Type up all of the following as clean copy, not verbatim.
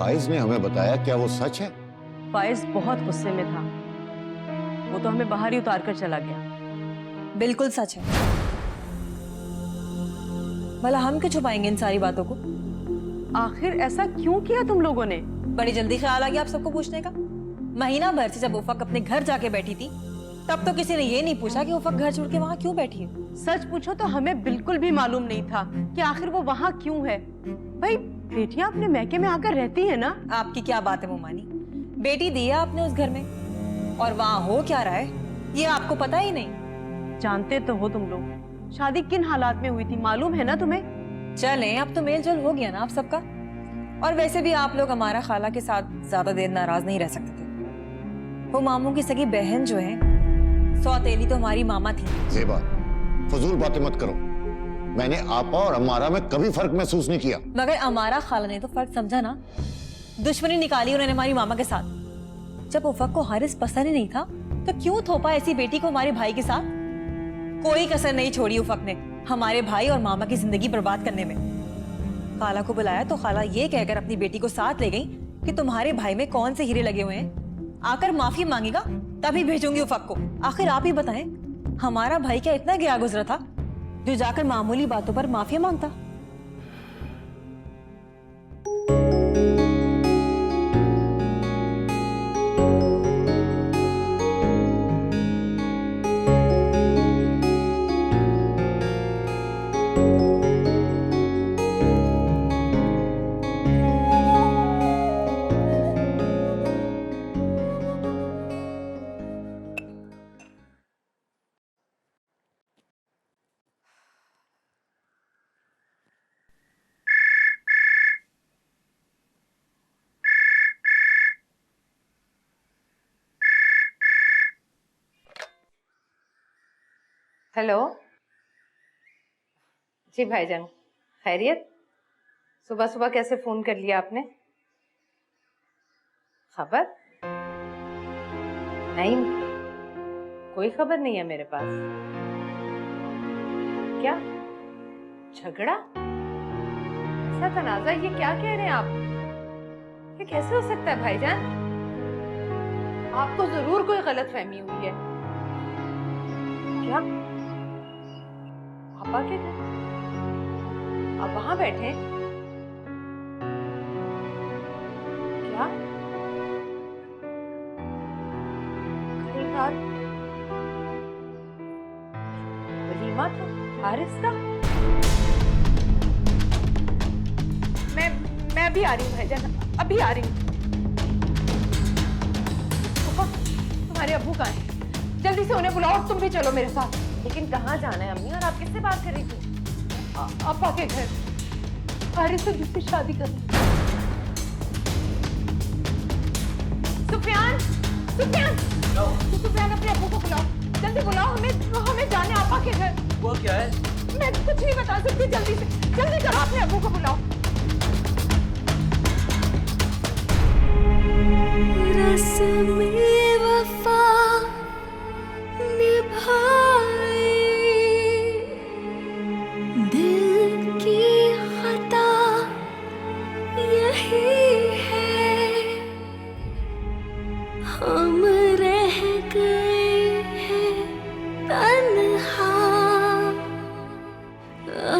फाइज ने हमें बताया, क्या वो सच है? फाइज बहुत गुस्से में था, वो तो हमें बाहर ही उतार कर चला गया। बिल्कुल सच है। भला हम क्यों छुपाएंगे इन सारी बातों को? आखिर ऐसा क्यों किया तुम लोगों ने? बड़ी जल्दी ख्याल आ गया आप सबको पूछने का। महीना भर से जब उफक अपने घर जाके बैठी थी, तब तो किसी ने ये नहीं पूछा कि उफक घर छोड़ के वहाँ क्यों बैठी है। सच पूछो तो हमें बिल्कुल भी मालूम नहीं था कि आखिर वो वहाँ क्यों है। भाई बेटियां अपने मैके में आकर रहती है ना। आपकी क्या बात है मोमानी, बेटी दी है आपने उस घर में, और वहाँ हो क्या रहा है ये आपको पता ही नहीं। जानते तो हो तुम लोग शादी किन हालात में हुई थी, मालूम है ना तुम्हें। चलें अब तो मेल जोल हो गया ना आप सबका, और वैसे भी आप लोग हमारा खाला के साथ ज्यादा देर नाराज नहीं रह सकते थे। वो मामू की सगी बहन जो है, सौतेली तो हमारी मामा थी। ज़ेबा, फजूल बातें मत करो। मैंने आपा और अमारा में कभी फर्क महसूस नहीं किया। मगर अमारा खाला ने तो फर्क समझा ना, दुश्मनी निकाली उन्होंने हमारी मामा के साथ। जब उफक को हारिस पसंद ही नहीं था तो क्यों थोपा ऐसी बेटी को हमारे भाई के साथ। कोई कसर नहीं छोड़ी उफक ने हमारे भाई और मामा की जिंदगी बर्बाद करने में। खाला को बुलाया तो खाला ये कहकर अपनी बेटी को साथ ले गई कि तुम्हारे भाई में कौन से हीरे लगे हुए हैं, आकर माफी मांगेगा तभी भेजूंगी उफक को। आखिर आप ही बताएं, हमारा भाई क्या इतना गया गुजरा था जो जाकर मामूली बातों पर माफी मांगता? हेलो जी भाईजान, खैरियत? सुबह सुबह कैसे फोन कर लिया आपने? खबर नहीं, कोई खबर नहीं है मेरे पास। क्या झगड़ा? ऐसा तनाजा, ये क्या कह रहे हैं आप? ये कैसे हो सकता है भाईजान? आपको जरूर कोई गलतफहमी हुई है। क्या पापा के घर? आप वहां बैठे? क्या कल रात वलीमा था हारिस का? मैं अभी आ रही हूँ भाईजान, अभी आ रही हूँ। तुम्हारे अब्बू कहाँ हैं? जल्दी से उन्हें बुलाओ और तुम भी चलो मेरे साथ। लेकिन कहाँ जाना है अम्मी, और आप किससे बात कर रही थी? अब्बा के घर। हारिस से दूसरी शादी कर रही। सुफियान, सुफियान, सुफियान अपने अब्बू को बुलाओ, जल्दी बुलाओ, हमें जाने अब्बा के घर। वो क्या है? मैं कुछ नहीं बता सकती, जल्दी से जल्दी करो, अपने अब्बू को बुलाओ। रस्म वफा निभाए, दिल की खता यही है, हम रह गए हैं तन्हा,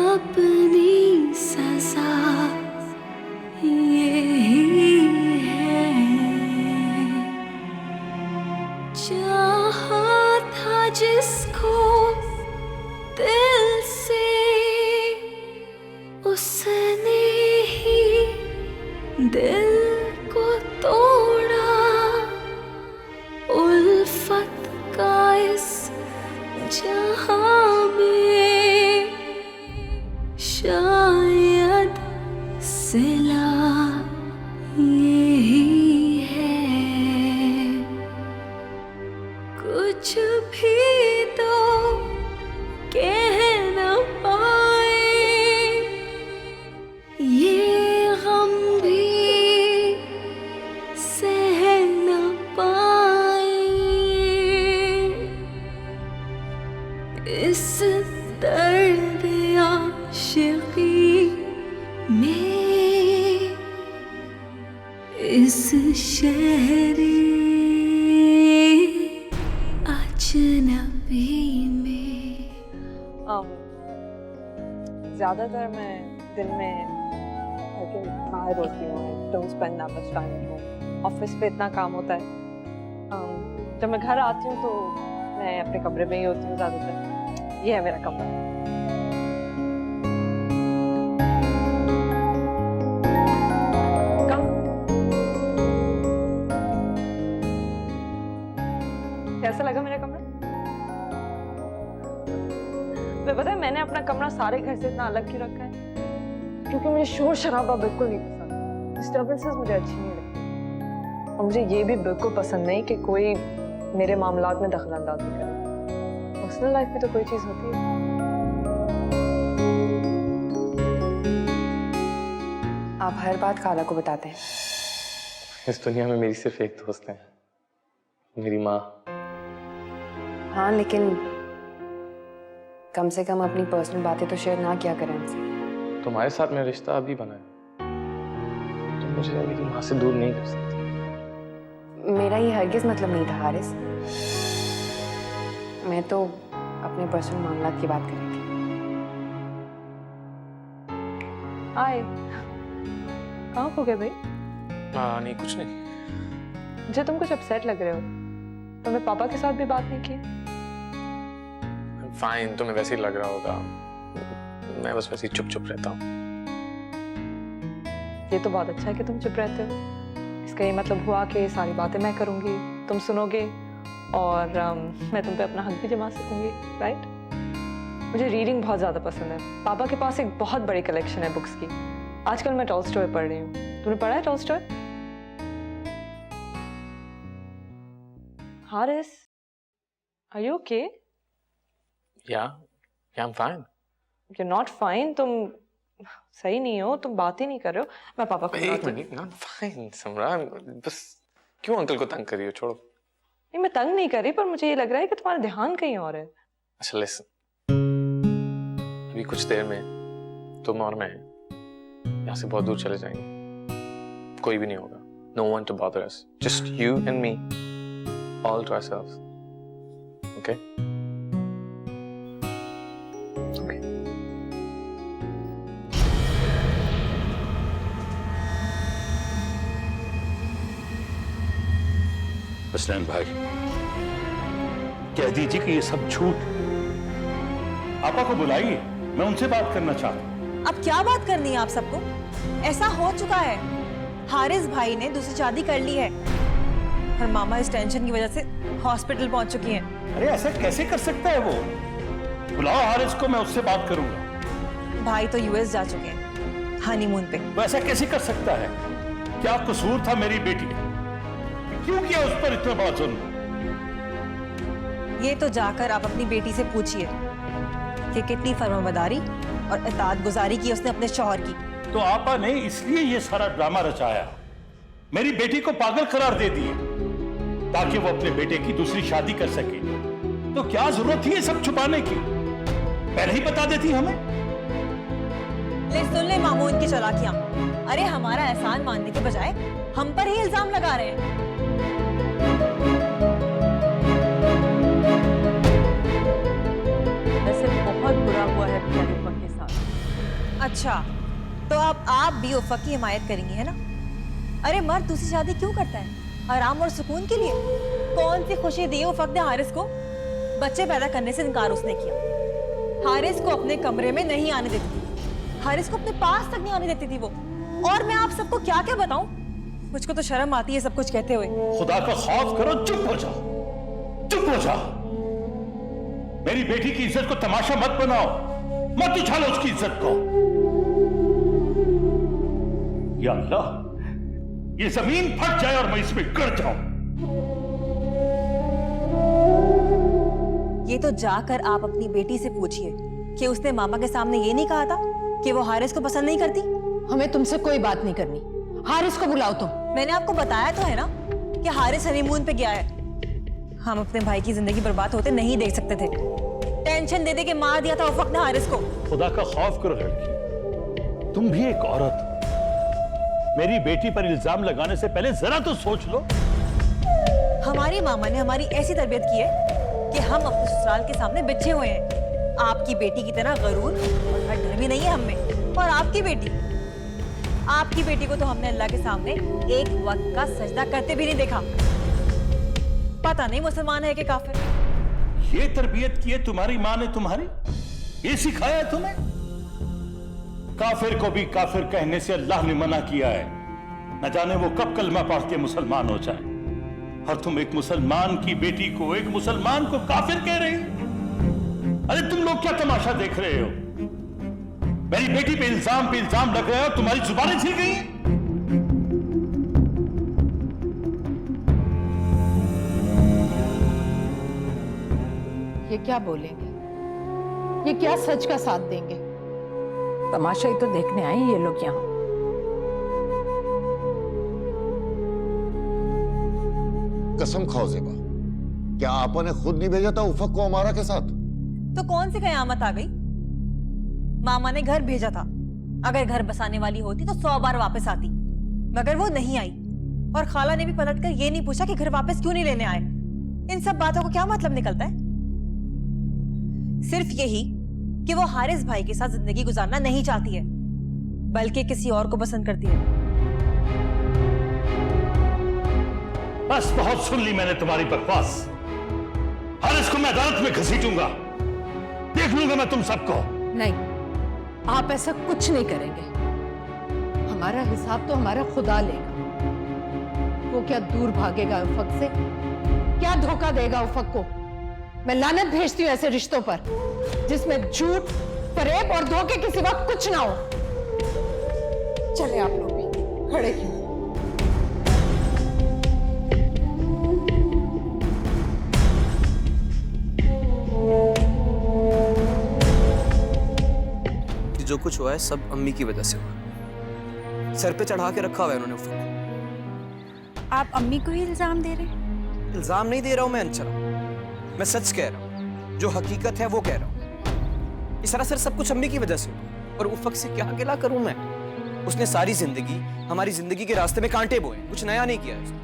अपनी सजा यही है। चाहा था जिसको दिल से, उसने ही दिल को तोड़ा, उल्फत का इस जहां में शायद सिला यही है। कुछ भी तो कह न पाए, ये गम भी सह न पाए, इस दर्द आशिकी में इस शहरे अजनबी में। ज़्यादातर मैं दिन में घर के बाहर होती हूँ। Don't spend that much time at home. Office पे इतना काम होता है। जब मैं घर आती हूँ तो मैं अपने कमरे में ही होती हूँ ज़्यादातर। ये है मेरा कमरा। कैसा लगा मेरा कमरा? मैं पता है मैंने अपना कमरा सारे घर से इतना अलग क्यों रखा है? क्योंकि मुझे शोर शराबा बिल्कुल नहीं पसंद। डिस्टर्बेंसेस मुझे अच्छी नहीं लगती। और मुझे ये भी बिल्कुल पसंद नहीं कि कोई मेरे मामलात में दखल अंदाजी करे। पर्सनल लाइफ में तो कोई चीज होती है। आप हर बात खाला को बताते हैं। इस दुनिया में मेरी सिर्फ एक दोस्त है, मेरी माँ। हाँ, लेकिन कम से कम अपनी पर्सनल बातें तो शेयर ना किया करें हमसे। तुम्हारे साथ मेरा रिश्ता अभी बना है। तुम मुझे मेरी माँ से दूर नहीं कर सकती। मेरा ये हरगिज मतलब नहीं था हारिस। मैं तो अपने पर्सनल मामलात की बात कर रही थी। हाय, कहाँ हो गए भाई? नहीं कुछ नहीं। मुझे तुम कुछ अपसेट लग रहे हो। तुमने पापा के साथ भी बात नहीं की? फाइन, तुम्हें वैसे ही लग रहा होगा। मैं बस वैसे ही चुप चुप रहता हूँ। ये तो बहुत अच्छा है कि तुम चुप रहते हो। इसका ये मतलब हुआ कि सारी बातें मैं करूंगी, तुम सुनोगे और मैं तुम पे अपना हक भी जमा सकूंगी, राइट? मुझे रीडिंग बहुत ज़्यादा पसंद है। पापा के पास एक बहुत बड़ी कलेक्शन है बुक्स की। आजकल मैं टॉलस्टॉय पढ़ रही हूँ। तुमने पढ़ा है Tolstoy? Haris, are you okay? Yeah, I'm fine. You're not fine. तुम सही नहीं हो। तुम बात ही नहीं कर रहे हो। मैं पापा को एक मिनट, not fine, समरा। बस क्यों अंकल को तंग कर रही हो? छोड़ो। नहीं, मैं तंग नहीं कर रही, पर मुझे ये लग रहा है कि तुम्हारा ध्यान कहीं और है। अच्छा लिसन, अभी कुछ देर में तुम और मैं यहाँ से बहुत दूर चले जाएंगे। कोई भी नहीं होगा। No one to bother us. Just you and me, all to ourselves. Okay? Hasnain भाई, कह दीजिए कि ये सब झूठ। आपा को बुलाइए, मैं उनसे बात करना चाहता हूँ। अब क्या बात करनी है आप सबको? ऐसा हो चुका है। हारिस भाई ने दूसरी शादी कर ली है और मामा इस टेंशन की वजह से हॉस्पिटल पहुंच चुकी हैं। अरे ऐसा कैसे कर सकता है वो? बुलाओ हारिस को, मैं उससे बात करूंगा। भाई तो यूएस जा चुके हैं हनीमून पे। वो ऐसा कैसे कर सकता है? क्या कसूर था मेरी बेटी का? क्यों किया उस पर इतना बड़ा जुल्म? ये तो जाकर आप अपनी बेटी से पूछिए कि कितनी फर्माबरदारी और इताअत गुजारी की उसने अपने शौहर की। तो आपा ने इसलिए ये सारा ड्रामा रचाया, मेरी बेटी को पागल करार दे दिए ताकि वो अपने बेटे की दूसरी शादी कर सके। तो क्या जरूरत थी ये सब छुपाने की? पहले ही बता देती हमें। ले सुन ले मामू इनकी चालाकियां। अरे हमारा एहसान मानने के बजाय हम पर ही इल्जाम लगा रहे हैं। वैसे बहुत बुरा हुआ है बेचारी उफा के साथ। अच्छा, तो अब आप भी उफा की हिमायत करेंगी, है ना? अरे मर्द दूसरी शादी क्यों करता है? आराम और सुकून के लिए। कौन सी खुशी दी उफक ने हारिस को? बच्चे पैदा करने से इनकार उसने किया। हारिस को अपने कमरे में नहीं आने देती थी, हारिस को अपने पास तक नहीं आने देती थी वो। और मैं आप सबको क्या क्या बताऊं? मुझको तो शर्म आती है सब कुछ कहते हुए। खुदा का खौफ करो, चुप हो जाओ, चुप हो जाओ। मेरी बेटी की इज्जत को तमाशा मत बनाओ, मत उछालो उसकी इज्जत को। या अल्लाह, ये जमीन फट जाए और मैं इसमें गिर जाऊं। ये तो जाकर आप अपनी बेटी से पूछिए कि उसने मामा के सामने ये नहीं कहा था कि वो हारिस को पसंद नहीं करती। हमें तुमसे कोई बात नहीं करनी। हारिस को बुलाओ तुम। मैंने आपको बताया तो है ना कि हारिस हनीमून पे गया है। हम अपने भाई की जिंदगी बर्बाद होते नहीं देख सकते थे। टेंशन दे दे के मार दिया था उस वक्त ने हारिस को। खुदा का खौफ करो लड़की, तुम भी एक औरत हो। मेरी बेटी पर इल्जाम लगाने से पहले जरा तो सोच लो। हमारी मामा ने हमारी ऐसी तरबियत की है कि हम अपने ससुराल के सामने बिछे हुए हैं। आपकी बेटी की तरह गरूर और डर भी नहीं है हमें। और आपकी बेटी को तो हमने अल्लाह के सामने एक वक्त का सजदा करते भी नहीं देखा। पता नहीं मुसलमान है कि काफिर। ये तरबियत की है तुम्हारी माँ ने तुम्हारी? ये सिखाया है तुम्हें? काफिर को भी काफिर कहने से अल्लाह ने मना किया है। न जाने वो कब कलमा पढ़ के मुसलमान हो जाए, और तुम एक मुसलमान की बेटी को, एक मुसलमान को काफिर कह रही हो? अरे तुम लोग क्या तमाशा देख रहे हो? मेरी बेटी पे इल्जाम लग रहे हो, तुम्हारी जुबानें छिल गई। ये क्या बोलेंगे? ये क्या सच का साथ देंगे? तमाशा ही तो देखने आए ये लोग यहाँ। कसम खाओ ज़ेबा, क्या आपा ने खुद नहीं भेजा था उफक को अमारा के साथ? तो कौन सी कयामत आ गई? मामा ने घर भेजा था। अगर घर बसाने वाली होती तो 100 बार वापस आती, मगर वो नहीं आई। और खाला ने भी पलटकर ये नहीं पूछा कि घर वापस क्यों नहीं लेने आए। इन सब बातों को क्या मतलब निकलता है? सिर्फ यही कि वो हारिस भाई के साथ जिंदगी गुजारना नहीं चाहती है, बल्कि किसी और को पसंद करती है। बस बहुत सुन ली मैंने तुम्हारी बकवास। हारिस को मैं अदालत में घसीटूंगा, देख लूंगा मैं तुम सबको। नहीं, आप ऐसा कुछ नहीं करेंगे। हमारा हिसाब तो हमारा खुदा लेगा। वो क्या दूर भागेगा उफक से? क्या धोखा देगा उफक को? मैं लानत भेजती हूँ ऐसे रिश्तों पर जिसमें झूठ, फरेब और धोखे के सिवा कुछ ना हो। चले आप लोग भी, खड़े क्यों? जो कुछ हुआ है सब अम्मी की वजह से हुआ। सर पे चढ़ा के रखा हुआ है उन्होंने उफक। आप अम्मी को ही इल्जाम दे रहे हैं? इल्जाम नहीं दे रहा हूं मैं अंचला, मैं सच कह रहा हूं। जो हकीकत है वो कह रहा हूं। इस सरासर सब कुछ अम्मी की वजह से हुआ। और उफक से क्या गिला करूं मैं? उसने सारी जिंदगी हमारी जिंदगी के रास्ते में कांटे बोए, कुछ नया नहीं किया उसने।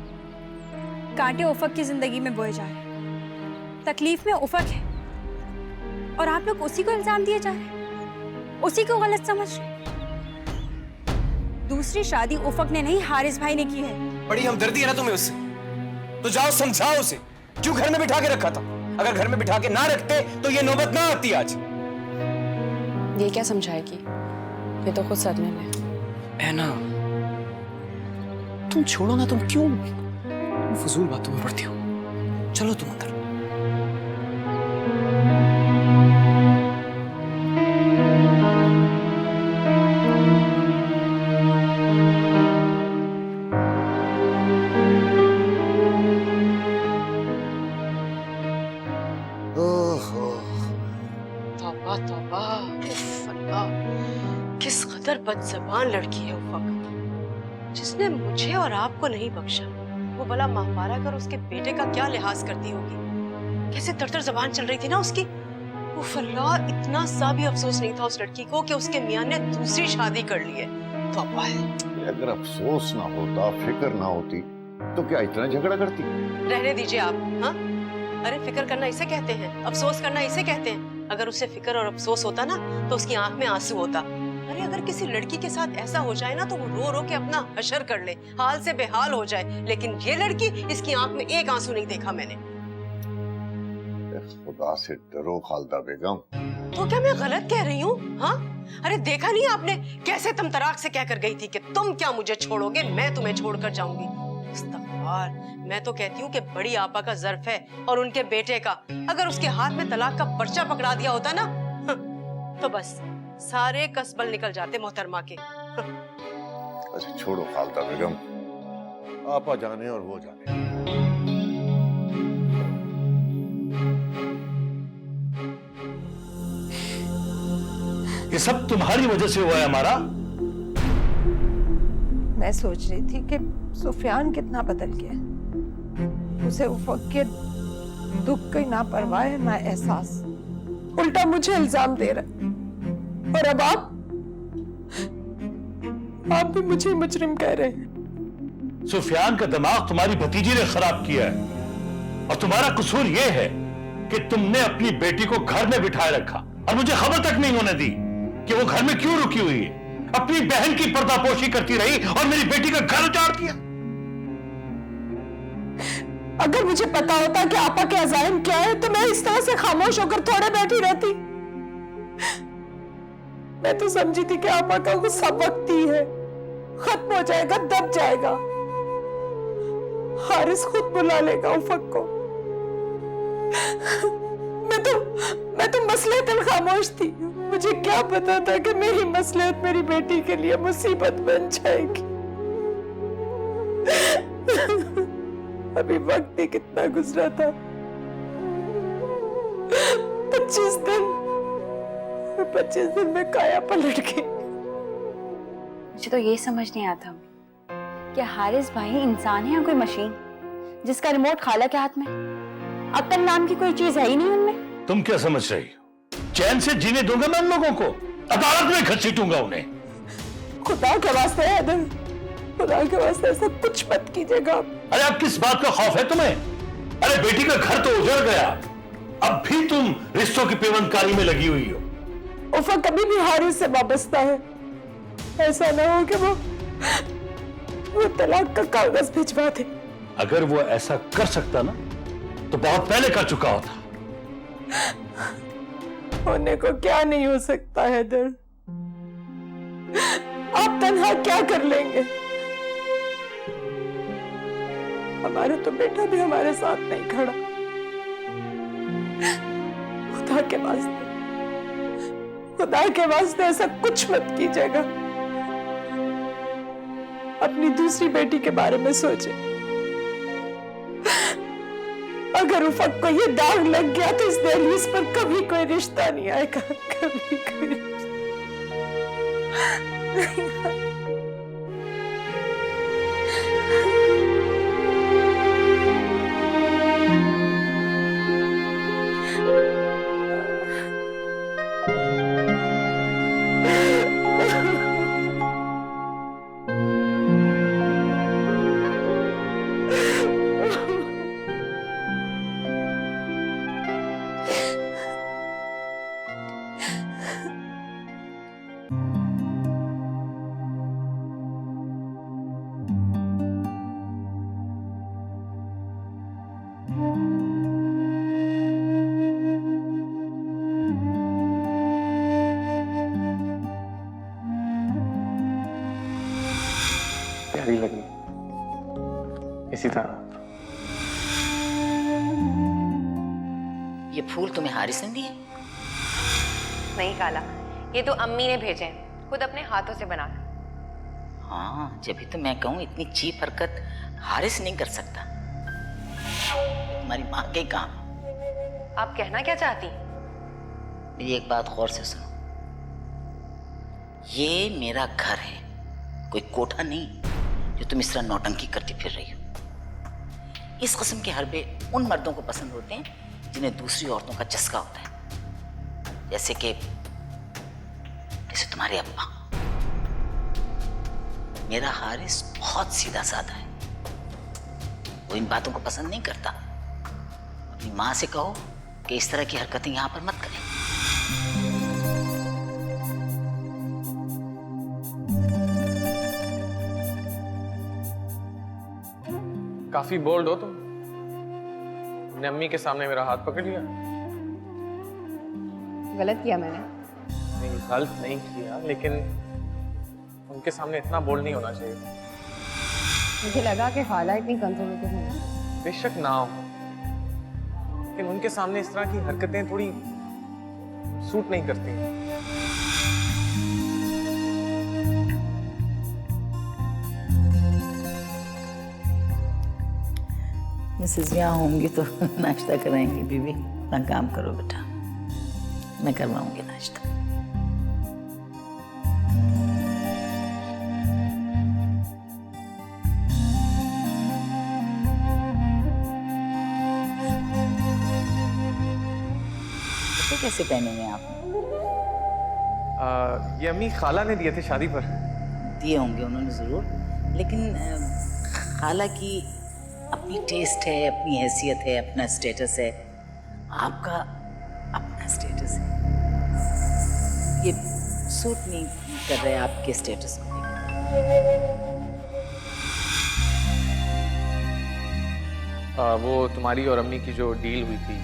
कांटे उफक की जिंदगी में बोए जा रहे हैं, तकलीफ में उफक है और आप लोग उसी को इल्जाम दिए जा रहे हैं, उसी को गलत समझ रहे हैं। दूसरी शादी उफक ने नहीं, हारिस भाई ने की है। बड़ी हमदर्दी है ना तुम्हें उससे, तो जाओ समझाओ उसे। क्यों घर में बिठा के रखा था? अगर घर में बिठा के ना रखते तो ये नौबत ना आती आज। ये क्या समझाएगी? ये तो खुद सदमे में है ना। तुम छोड़ो ना, तुम क्यों फजूल बातों में पड़ती हो? चलो तुम अंदर। किस कदर बदज़बान लड़की है उफक, जिसने मुझे और आपको नहीं बख्शा। वो भला माहवारा कर उसके बेटे का क्या लिहाज करती होगी। कैसे तरतर जबान चल रही थी ना उसकी। उफ अल्लाह, इतना सा भी अफसोस नहीं था उस लड़की को कि उसके मियां ने दूसरी शादी कर ली है। तौबा है। अगर अफसोस ना होता, फिक्र ना होती, तो क्या इतना झगड़ा करती? रहने दीजिए आप। हाँ, अरे फिक्र करना इसे कहते हैं, अफसोस करना इसे कहते हैं। अगर उसे फिक्र और अफसोस होता ना तो उसकी आंख में आंसू होता। अरे अगर किसी लड़की के साथ ऐसा हो जाए ना तो वो रो रो के अपना हशर कर ले, हाल से बेहाल हो जाए। लेकिन ये लड़की, इसकी आंख में एक आंसू नहीं देखा मैंने। खुदा से डरो खालदा बेगम। तो क्या मैं गलत कह रही हूँ? हाँ, अरे देखा नहीं आपने कैसे तमतराक से कहकर गई थी कि तुम क्या मुझे छोड़ोगे, मैं तुम्हें छोड़कर जाऊंगी। इस्तग़फ़ार, मैं तो कहती हूँ कि बड़ी आपा का ज़र्फ है और उनके बेटे का। अगर उसके हाथ में तलाक का पर्चा पकड़ा दिया होता ना तो बस सारे कसबल निकल जाते मोहतरमा के। अच्छा छोड़ो खालदा बेगम, आपा जाने और वो जाने। ये सब तुम्हारी वजह से हुआ है हमारा। मैं सोच रही थी कि सुफियान कितना बदल गया। उसे उफक के दुख की ना परवाह है ना एहसास, उल्टा मुझे इल्जाम दे रहा। और अब आप आप भी मुझे मुजरिम कह रहे हैं। सुफियान का दिमाग तुम्हारी भतीजी ने खराब किया है और तुम्हारा कसूर यह है कि तुमने अपनी बेटी को घर में बिठाए रखा और मुझे खबर तक नहीं होने दी कि वो घर में क्यों रुकी हुई है। अपनी बहन की पर्दापोशी करती रही और मेरी बेटी का घर उजाड़ दिया। अगर मुझे पता होता कि आपा के अज़ाइम क्या है तो मैं इस तरह से खामोश होकर थोड़े बैठी रहती। मैं तो समझी थी कि आपा का गुस्सा वक्ती है, खत्म हो जाएगा, दब जाएगा। हारिस खुद बुला लेगा उफक को। मैं तो मसलहतन खामोश थी। मुझे क्या पता था कि मेरी मसलहत मेरी बेटी के लिए मुसीबत बन जाएगी। अभी वक्त ही कितना गुजरा था, 25 दिन में काया पलट गई। मुझे तो ये समझ नहीं आता कि हारिस भाई इंसान है या कोई मशीन जिसका रिमोट खाला के हाथ में। अक्ल नाम की कोई चीज है ही नहीं उनमें। तुम क्या समझ रही हो? चैन से जीने दूंगा मैं उन लोगों को, अदालत में घसीटूंगा उन्हें। खुदा के वास्ते हैदर, खुदा के वास्ते ऐसा कुछ मत कीजिएगा। अरे अब किस बात का खौफ है तुम्हें? अरे बेटी का घर तो उजड़ गया, अब भी तुम रिश्तों की पेवंदकारी में लगी हुई हो। उफा कभी भी हारिस से वाबस्ता है। ऐसा ना हो कि वो तलाक का कागज भिजवा दे। अगर वो ऐसा कर सकता ना तो बहुत पहले कर चुका होता। होने को क्या नहीं हो सकता हैदर। आप तन्हा क्या कर लेंगे? हमारा तो बेटा भी हमारे साथ नहीं खड़ा। खुदा के वास्ते ऐसा कुछ मत कीजिएगा। अपनी दूसरी बेटी के बारे में सोचे। अगर उफक को ये दाग लग गया तो इस दहलीज पर कभी कोई रिश्ता नहीं आएगा, कभी कोई रिश्ता नहीं आएगा। प्यारी लगी इसी तरह। ये फूल तुम्हें हारिस ने दिए? नहीं काला, ये तो अम्मी ने भेजे हैं, खुद अपने हाथों से बना। हाँ, जब भी तो मैं कहूँ इतनी चीप हरकत हारिस नहीं कर सकता। तुम्हारी माँ के काम। आप कहना क्या चाहती? मेरी एक बात गौर से सुनो। ये मेरा घर है, कोई कोठा नहीं जो तुम इस तरह नौटंकी करती फिर रही हो। इस किस्म के हरबे उन मर्दों को पसंद होते हैं जिन्हें दूसरी औरतों का चस्का होता है, जैसे तुम्हारे अब्बा। मेरा हारिस बहुत सीधा साधा है, वो इन बातों को पसंद नहीं करता। अपनी माँ से कहो कि इस तरह की हरकतें यहां पर मत करें। काफी बोल्ड हो तुमने अम्मी के सामने मेरा हाथ पकड़ लिया। गलत किया मैंने? नहीं, गलत नहीं किया, लेकिन उनके सामने इतना बोल्ड नहीं होना चाहिए। मुझे लगा कि खाला इतनी कंजर्वेटिव है। बेशक ना हो, लेकिन उनके सामने इस तरह की हरकतें थोड़ी सूट नहीं करती। मिसेस यहाँ होंगी तो नाश्ता कराएंगी। बीबी अपना काम करो बेटा, मैं करवाऊंगी नाश्ता। तो कैसे पहने हैं आप? ये अम्मी खाला ने दिए थे शादी पर। दिए होंगे उन्होंने ज़रूर, लेकिन खाला की अपनी टेस्ट है, अपनी हैसियत है, अपना स्टेटस है, आपका अपना स्टेटस है। ये सूट नहीं कर रहे आपके स्टेटस को लेकर। वो तुम्हारी और अम्मी की जो डील हुई थी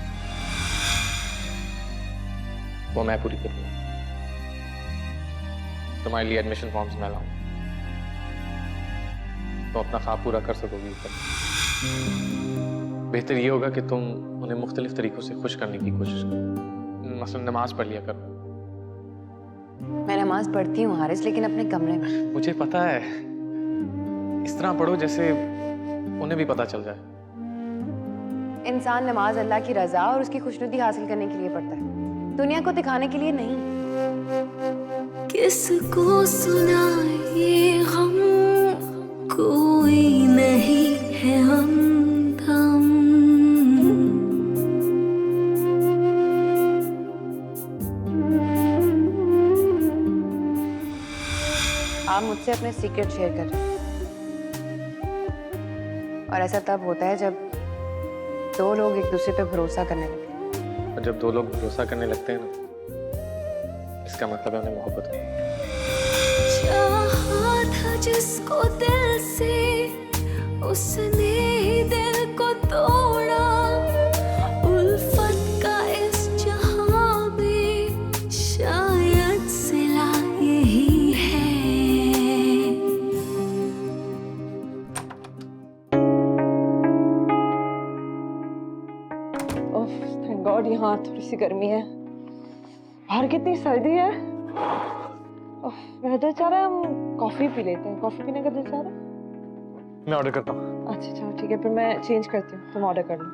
वो मैं पूरी करूँगा। तुम्हारे लिए एडमिशन फॉर्म्स मैं लाऊं, तो अपना ख्वाब पूरा कर सकोगी। बेहतर ये होगा कि तुम उन्हें मुख्तलिफ तरीकों से खुश करने की कोशिश करो। मसलन नमाज पढ़ लिया करो। मैं नमाज पढ़ती हूँ हारिस, लेकिन अपने कमरे में। मुझे पता है, इस तरह पढ़ो जैसे उन्हें भी पता चल जाए। इंसान नमाज अल्लाह की रजा और उसकी खुशनुदी हासिल करने के लिए पढ़ता है, दुनिया को दिखाने के लिए नहीं। किसको सुनाए गम, कोई नहीं है हमदम। आप मुझसे अपने सीक्रेट शेयर कर रहे हैं, और ऐसा तब होता है जब दो लोग एक दूसरे पे भरोसा करने लगते हैं। और जब दो लोग भरोसा करने लगते हैं ना, इसका मतलब है उन्हें मोहब्बत है। चाहा था जिसको दिल से, उसने ही दिल को तोड़ा। उल्फत का इस जहां में शायद सिला यही है। ओह थैंक गॉड, यहाँ थोड़ी सी गर्मी है, बाहर कितनी सर्दी है। मेरा दिल चाह रहा है हम कॉफी पी लेते हैं। कॉफी पीने का दिल चाह रहा है। मैं ऑर्डर करता हूँ। अच्छा चलो ठीक है, फिर मैं चेंज करती हूँ, तुम ऑर्डर कर लो।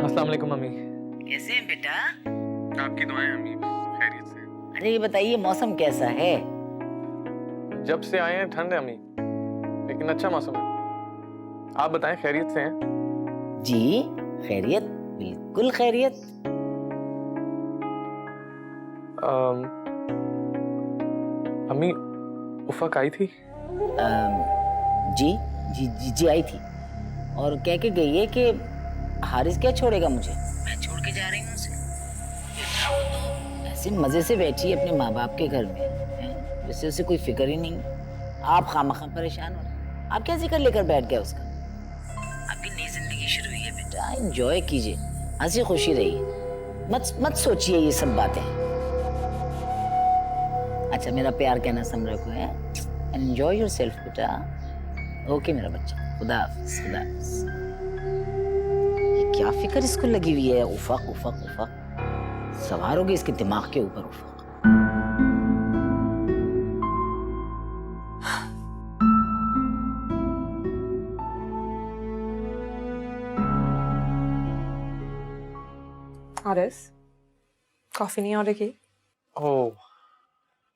अस्सलाम वालेकुम मम्मी। कैसे हैं बेटा? आपकी दुआएं अम्मी, खैरियत से। अरे ये बताइए मौसम कैसा है? जब से आए हैं ठंड है अम्मी, लेकिन अच्छा मौसम है। आप बताएं, खैरियत से हैं? जी खैरियत, बिल्कुल खैरियत। अम्मी उफक आई थी? जी जी जी जी आई थी, और कह के गई है कि हारिस क्या छोड़ेगा मुझे, मैं छोड़ के जा रही हूँ उसे। बेटा वो तो ऐसे मजे से बैठी है अपने माँ बाप के घर में, हैं? जैसे उसे कोई फिक्र ही नहीं। आप खामखा परेशान हो रहे हैं। आप क्या जिक्र लेकर बैठ गए उसका? आपकी नई जिंदगी शुरू हुई है बेटा, एंजॉय कीजिए, हंसी खुशी रहिए, मत मत सोचिए ये सब बातें। अच्छा मेरा प्यार कहना समझ को है, एंजॉय योरसेल्फ बेटा। ओके मेरा बच्चा, खुदा हाफिज़, खुदा हाफिज़। ये क्या फिक्र इसको लगी हुई है? उफक उफक उफक, सवार होगी इसके दिमाग के ऊपर उफक। हारिस, कॉफी नहीं ऑर्डर की? ओह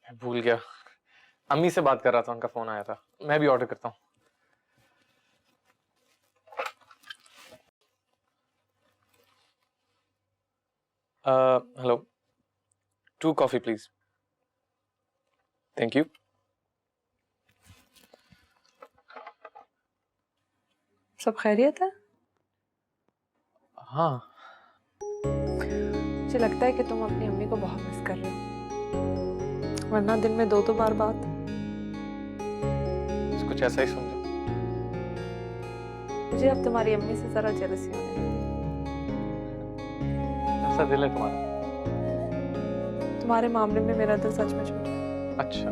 मैं भूल गया, अम्मी से बात कर रहा था, उनका फोन आया था। मैं भी ऑर्डर करता हूँ। Hello, 2 coffee please. Thank you. सब खैरियत है? हाँ। मुझे लगता है कि तुम अपनी अम्मी को बहुत मिस कर रहे हो, वरना दिन में 2 बार बात। कुछ ऐसा ही समझो। मुझे अब तुम्हारी अम्मी से जरा जेलसी होने लगी। ऐसा दिल है तुम्हारा? तुम्हारे मामले में मेरा दिल सच में छोटा है। अच्छा,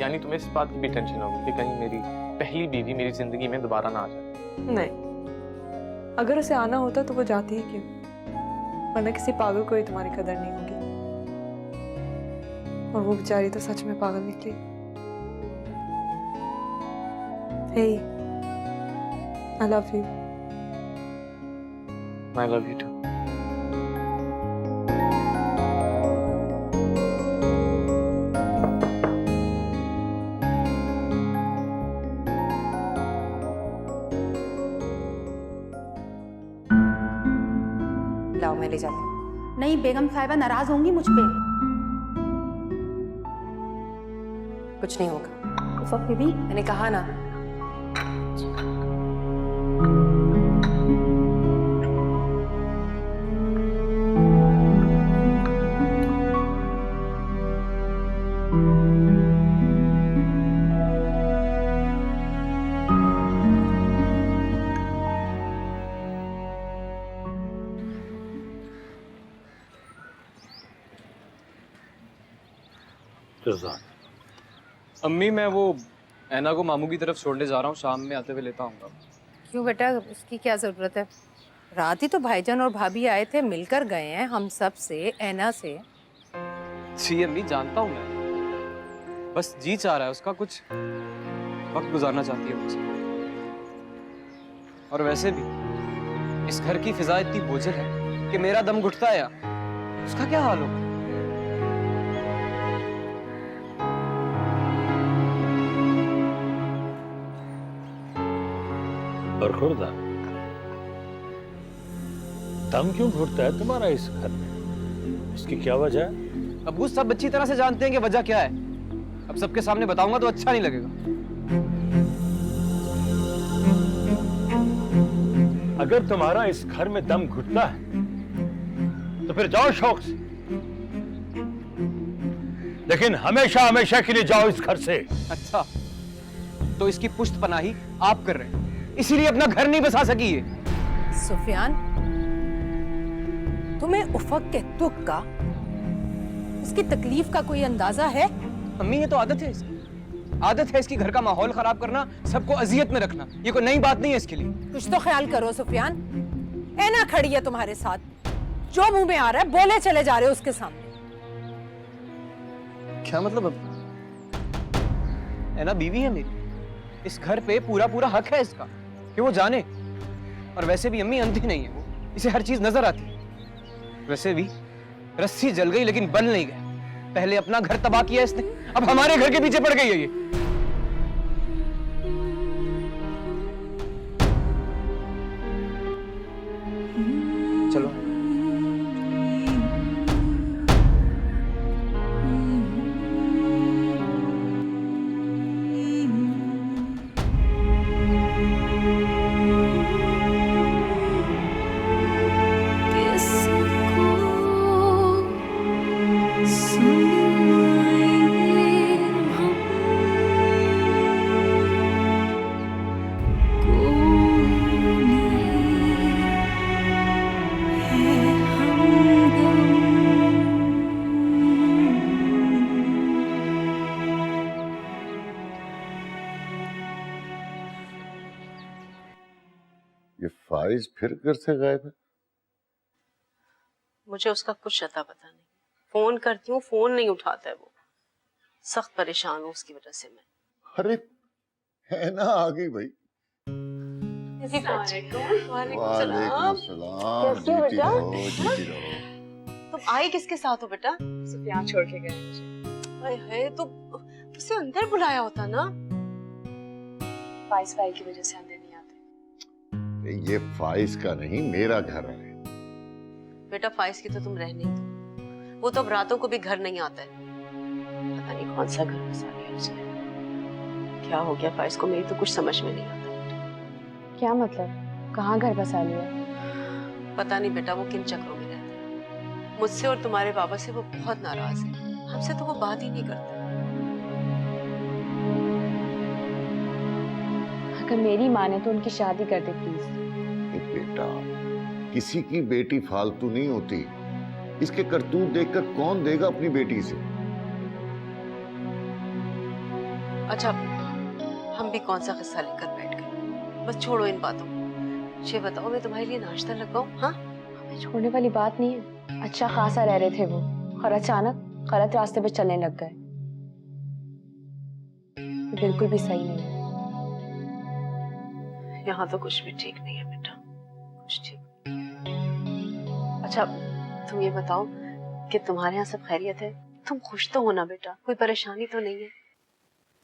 यानी तुम्हें इस बात की भी टेंशन होगी कि कहीं मेरी पहली बीवी मेरी जिंदगी में दोबारा ना आ जाए? नहीं, अगर उसे आना होता तो वो जाती ही क्यों, वरना किसी पागल को ही तुम्हारी कदर नहीं होगी। और वो बेचारी तो सच में पागल निकली। Hey, I love you. I love you too. लाओ मैं ले जाती हूँ। नहीं बेगम साहिबा नाराज होंगी मुझ पे। कुछ नहीं होगा। उफक बीबी, मैंने कहा ना। अम्मी मैं वो ऐना को मामू की तरफ छोड़ने जा रहा हूँ, शाम में आते हुए लेता आऊँगा। क्यों बेटा, उसकी क्या जरूरत है? रात ही तो भाईजान और भाभी आए थे, मिलकर गए हैं हम सब से, ऐना से। जी अम्मी जानता हूँ मैं, बस जी चाह रहा है उसका, कुछ वक्त गुजारना चाहती है मुझसे। और वैसे भी इस घर की फिजा इतनी बोझिल है कि मेरा दम घुटता है, उसका क्या हाल होगा? बरखुरदा, दम क्यों घुटता है तुम्हारा इस घर में? इसकी क्या वजह है? अब्बू सब अच्छी तरह से जानते हैं कि वजह क्या है। अब सबके सामने बताऊंगा तो अच्छा नहीं लगेगा। अगर तुम्हारा इस घर में दम घुटता है तो फिर जाओ शौक से, लेकिन हमेशा हमेशा के लिए जाओ इस घर से। अच्छा, तो इसकी पुश्त पनाही आप कर रहे हैं, इसीलिए अपना घर नहीं बसा सकी है। सुफियान, तुम्हें उफक के दुख का, इसकी तकलीफ का कोई अंदाजा है? अम्मी ये तो आदत है इसकी, आदत है इसकी घर का माहौल खराब करना, सबको अजियत में रखना। ये कोई नई बात नहीं है इसके लिए। कुछ तो ख्याल करो सुफियान। ऐना खड़ी है तुम्हारे साथ, जो मुंह में आ रहा है बोले चले जा रहे हो उसके सामने। क्या मतलब? ऐना बीवी है मेरी, इस घर पे पूरा पूरा हक है इसका कि वो जाने। और वैसे भी अम्मी अंधी नहीं है, वो इसे हर चीज नजर आती है। वैसे भी रस्सी जल गई लेकिन बल नहीं गया। पहले अपना घर तबाह किया इसने, अब हमारे घर के पीछे पड़ गई है ये। चलो ये फाइज फिर घर से गायब है। मुझे उसका कुछ अता पता नहीं। फोन करती हूँ, फोन नहीं उठाता है वो। सख्त परेशान हूँ उसकी वजह से मैं। अरे है ना, आ गई भाई। वालेकुम सलाम। कैसे हो बेटा? जीती रहो। तुम आई किसके साथ हो बेटा? सुफियान छोड़ के गए मुझे। अरे है तो उसे अंदर बुलाया होता ना। फाइज भाई की वजह से अंदर नहीं आते। ये फाइज का नहीं, मेरा घर है। बेटा फाइज की तो तुम रहने ही दो, वो तो अब रातों को भी घर नहीं आता है। पता नहीं कौन सा घर बसा लिया उसने। क्या हो गया फाइज को, मेरी तो कुछ समझ में नहीं आता। क्या मतलब? कहाँ घर बसा लिया? पता नहीं बेटा वो किन चक्रों में रहता है। मुझसे और तुम्हारे बाबा से वो बहुत नाराज है। हमसे तो वो बात ही नहीं करता। अगर मेरी माँ ने तो उनकी शादी कर दे प्लीज। बेटा किसी की बेटी फालतू नहीं होती। इसके करतूत देखकर कौन देगा अपनी बेटी से? अच्छा हम भी कौन सा किस्सा लेकर बैठ गए। बस छोड़ो इन बातों को। ये बताओ मैं तुम्हारे लिए नाश्ता लगाऊं? हाँ हमें छोड़ने वाली बात नहीं है। अच्छा खासा रह रहे थे वो और अचानक गलत रास्ते पे चलने लग गए। बिल्कुल भी सही नहीं है। यहाँ तो कुछ भी ठीक नहीं है बेटा, कुछ ठीक नहीं। अच्छा तुम ये बताओ कि तुम्हारे यहाँ सब खैरियत है? तुम खुश तो हो ना बेटा, कोई परेशानी तो नहीं है?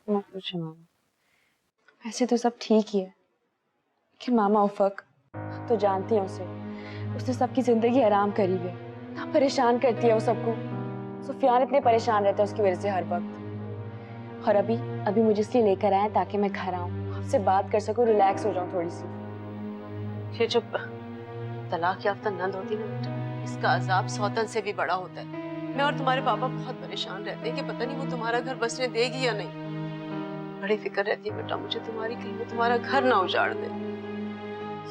मत पूछो मामा, ऐसे तो सब ठीक ही है, लेकिन मामा उफक तो जानती है उसे, उसने सबकी जिंदगी हराम करी है, इतना परेशान करती है वो सबको। सुफियान इतने परेशान रहते हैं उसकी वजह से हर वक्त। और अभी मुझे इसलिए लेकर आए ताकि मैं घर आऊँ, आपसे बात कर सकूं, रिलैक्स हो जाऊं थोड़ी सी। ये जो तलाक याफ्ता नंद होती है ना बेटा, इसका अजाब सौतन से भी बड़ा होता है। मैं और तुम्हारे पापा बहुत परेशान रहते हैं कि पता नहीं वो तुम्हारा घर बसने देगी या नहीं। बड़ी फिक्र रहती है बेटा मुझे तुम्हारी, कहीं वो तुम्हारा घर ना उजाड़ दे।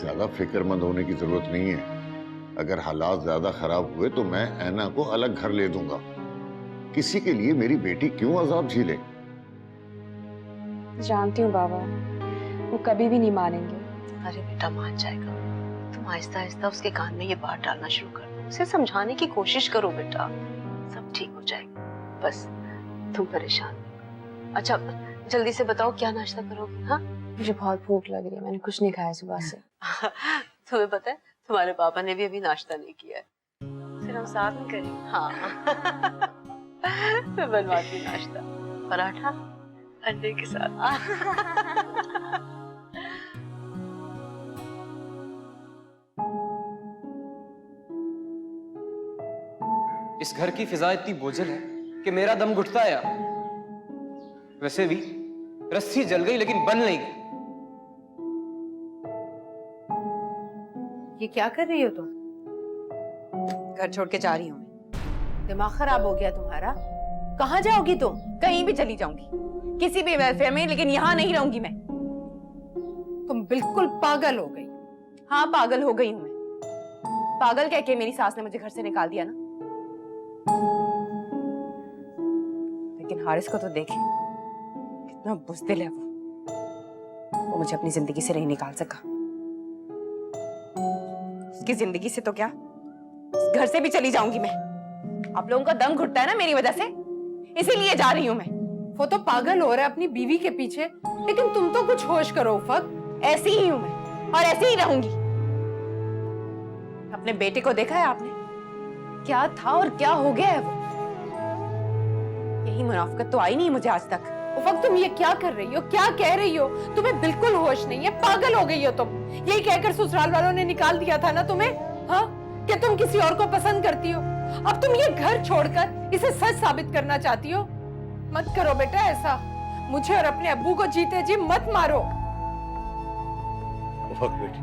ज्यादा फिक्रमंद होने की जरूरत नहीं है। अगर हालात ज्यादा खराब हुए तो मैं ऐना को अलग घर ले दूंगा। किसी के लिए मेरी बेटी क्यों अजाब झेले? जानती हूँ बाबा, वो कभी भी नहीं मानेंगे। अरे बेटा मान जाएगा, तुम आहिस्ता आहिस्ता उसके कान में ये बात डालना शुरू कर दो, उसे समझाने की कोशिश करो बेटा, सब ठीक हो जाएगा। बस तुम परेशान मत। अच्छा जल्दी से बताओ क्या नाश्ता करोगे? हाँ मुझे बहुत भूख लग रही है, मैंने कुछ नहीं खाया सुबह से। तुम्हें पता है तुम्हारे पापा ने भी अभी नाश्ता नहीं किया है, फिर हम साथ में करें। हाँ मैं बनवाती हूँ नाश्ता, पराठा अंडे के साथ। इस घर की फिजा इतनी बोझल है कि मेरा दम घुटता है यार। वैसे भी रस्सी जल गई लेकिन बन नहीं गई। ये क्या कर रही हो तुम? घर छोड़ के जा रही हूँ। दिमाग खराब हो गया तुम्हारा? कहाँ जाओगी तुम? कहीं भी चली जाऊंगी, किसी भी वेलफेयर में, लेकिन यहाँ नहीं रहूंगी मैं। तुम बिल्कुल पागल हो गई। हाँ पागल हो गई हूँ मैं। पागल कह के मेरी सास ने मुझे घर से निकाल दिया ना। लेकिन हारिस को तो देखे, कितना बुज़दिल है वो मुझे अपनी जिंदगी से नहीं निकाल सका। उसकी जिंदगी से तो क्या, इस घर से भी चली जाऊंगी मैं। आप लोगों का दम घुटता है ना मेरी वजह से, इसीलिए जा रही हूँ मैं। वो तो पागल हो रहा है अपनी बीवी के पीछे, लेकिन तुम तो कुछ होश करो उफक। ऐसी ही हूं मैं और ऐसी ही रहूंगी। अपने बेटे को देखा है आपने, क्या था और क्या हो गया है वो? यही मुनाफिकत तो आई नहीं मुझे आज तक। उफक तुम ये क्या कर रही हो, क्या कह रही हो? तुम्हें बिल्कुल होश नहीं है, पागल हो गई हो तुम। यही कहकर ससुराल वालों ने निकाल दिया था ना तुम्हें, हाँ, कि तुम किसी और को पसंद करती हो। अब तुम ये घर छोड़कर इसे सच साबित करना चाहती हो? मत करो बेटा ऐसा, मुझे और अपने अब्बू को जीते जी मत मारो। उफक बेटी,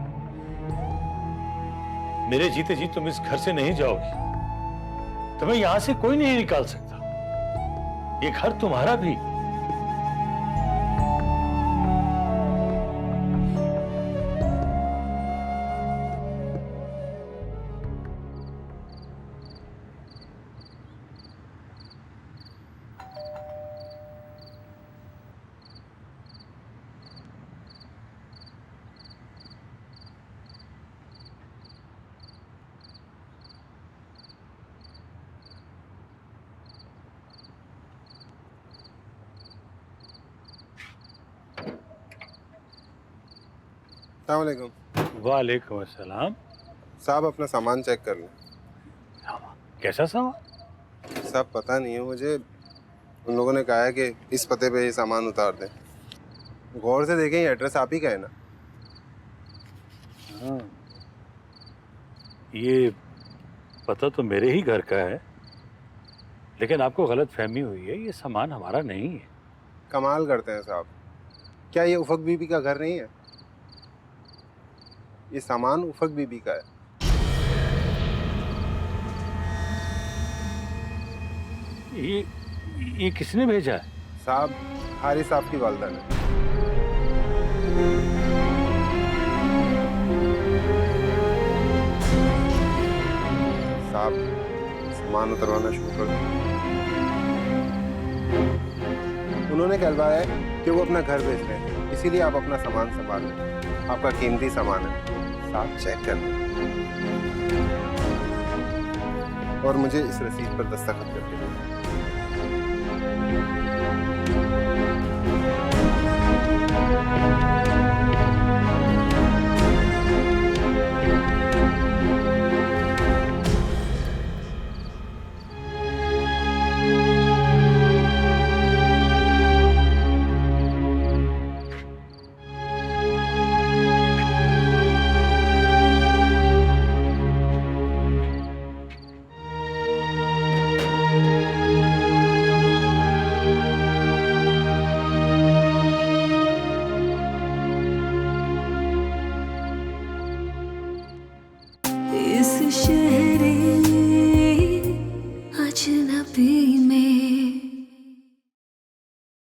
मेरे जीते जी तुम इस घर से नहीं जाओगी। तुम्हें यहां से कोई नहीं निकाल सकता। ये घर तुम्हारा भी। अस्सलामुअलैकुम। वालेकुम अस्सलाम। साहब अपना सामान चेक कर लें। कैसा सामान? साहब पता नहीं है मुझे, उन लोगों ने कहा है कि इस पते पे ये सामान उतार दें। गौर से देखें, ये एड्रेस आप ही का है ना? हाँ, ये पता तो मेरे ही घर का है, लेकिन आपको गलत फहमी हुई है। ये सामान हमारा नहीं है। कमाल करते हैं साहब, क्या ये उफक बीबी का घर नहीं है? ये सामान उफक बीबी का है। ये किसने भेजा है? साहब हारिस साहब की वालदा ने। साहब सामान उतरवाना शुरू कर दो। उन्होंने कहलवाया है कि वो अपना घर बेच रहे हैं, इसीलिए आप अपना सामान संभाल लें। आपका कीमती सामान है, साहब चेक कर लें और मुझे इस रसीद पर दस्तखत कर दें।